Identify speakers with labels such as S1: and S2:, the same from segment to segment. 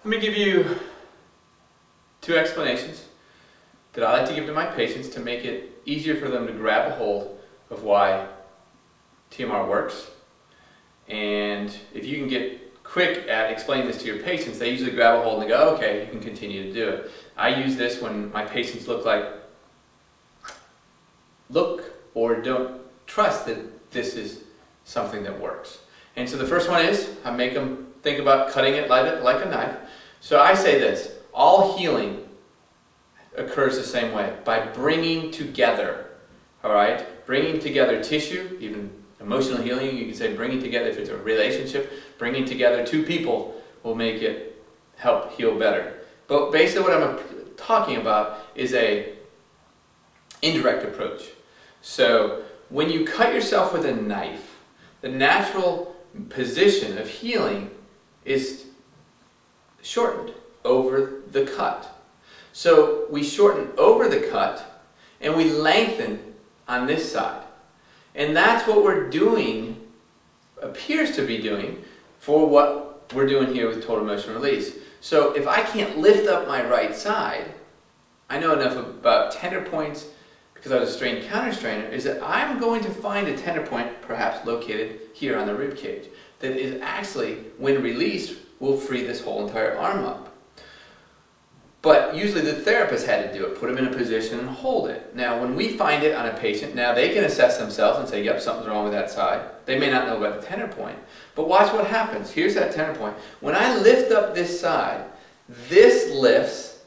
S1: Let me give you two explanations that I like to give to my patients to make it easier for them to grab a hold of why TMR works. And if you can get quick at explaining this to your patients, they usually grab a hold and they go, okay, you can continue to do it. I use this when my patients look or don't trust that this is something that works. And so the first one is, I make them think about cutting it like a knife. So I say this, all healing occurs the same way, by bringing together, all right? Bringing together tissue, even emotional healing, you can say bringing together, if it's a relationship, bringing together two people will make it help heal better. But basically what I'm talking about is a indirect approach. So when you cut yourself with a knife, the natural position of healing is shortened over the cut. So we shorten over the cut and we lengthen on this side. And that's what we're doing, appears to be doing, for what we're doing here with total motion release. So if I can't lift up my right side, I know enough about tender points because I was a strain counter strainer, is that I'm going to find a tender point, perhaps located here on the rib cage, that is actually, when released, will free this whole entire arm up. But usually the therapist had to do it, put them in a position and hold it. Now when we find it on a patient, now they can assess themselves and say, yep, something's wrong with that side. They may not know about the tender point. But watch what happens. Here's that tender point. When I lift up this side, this lifts,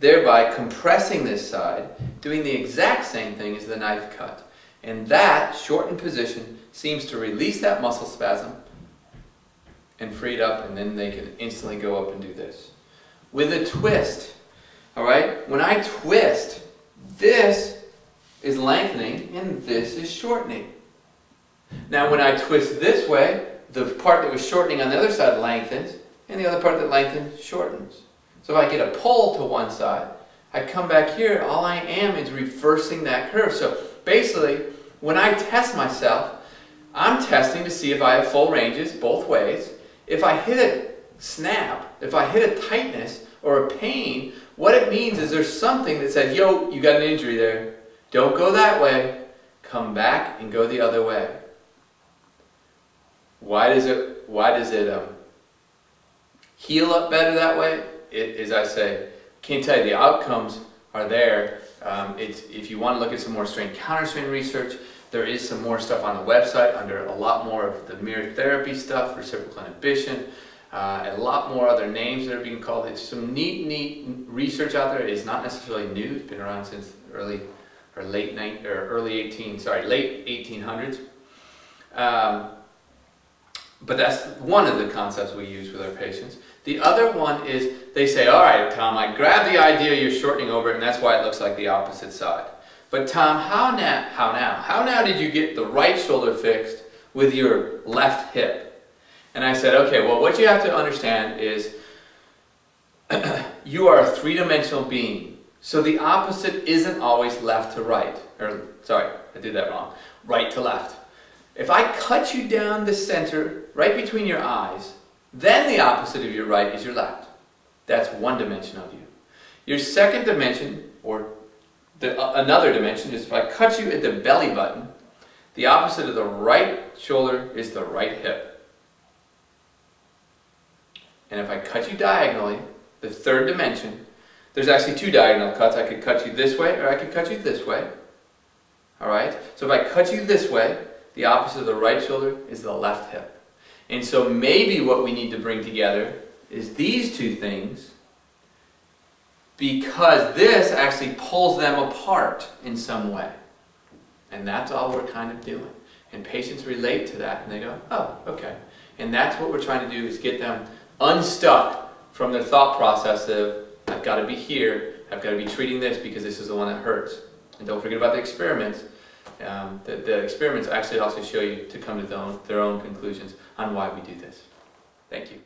S1: thereby compressing this side, doing the exact same thing as the knife cut. And that shortened position seems to release that muscle spasm and free it up, and then they can instantly go up and do this. With a twist, all right? When I twist, this is lengthening and this is shortening. Now when I twist this way, the part that was shortening on the other side lengthens, and the other part that lengthens shortens. So if I get a pull to one side, I come back here, all I am is reversing that curve. So basically, when I test myself, I'm testing to see if I have full ranges both ways. If I hit a snap, if I hit a tightness or a pain, what it means is there's something that said, yo, you got an injury there. Don't go that way. Come back and go the other way. Why does it heal up better that way? As I say, can't tell you, the outcomes are there. If you want to look at some more strain counter strain research, there is some more stuff on the website under a lot more of the mirror therapy stuff, reciprocal inhibition, and a lot more other names that are being called. It's some neat research out there. It's not necessarily new. It's been around since late 1800s. But that's one of the concepts we use with our patients. The other one is, they say, all right, Tom, I grab the idea you're shortening over it, and that's why it looks like the opposite side. But Tom, how now did you get the right shoulder fixed with your left hip? And I said, okay, well, what you have to understand is you are a three-dimensional being. So the opposite isn't always left to right. Or, sorry, I did that wrong. Right to left. If I cut you down the center, right between your eyes, then the opposite of your right is your left. That's one dimension of you. Your second dimension, or another dimension, is if I cut you at the belly button, the opposite of the right shoulder is the right hip. And if I cut you diagonally, the third dimension, there's actually two diagonal cuts. I could cut you this way, or I could cut you this way. All right? So if I cut you this way, the opposite of the right shoulder is the left hip. And so maybe what we need to bring together is these two things, because this actually pulls them apart in some way. And that's all we're kind of doing. And patients relate to that and they go, oh, okay. And that's what we're trying to do, is get them unstuck from their thought process of, I've got to be here, I've got to be treating this because this is the one that hurts. And don't forget about the experiments. The experiments actually also show you to come to their own conclusions on why we do this. Thank you.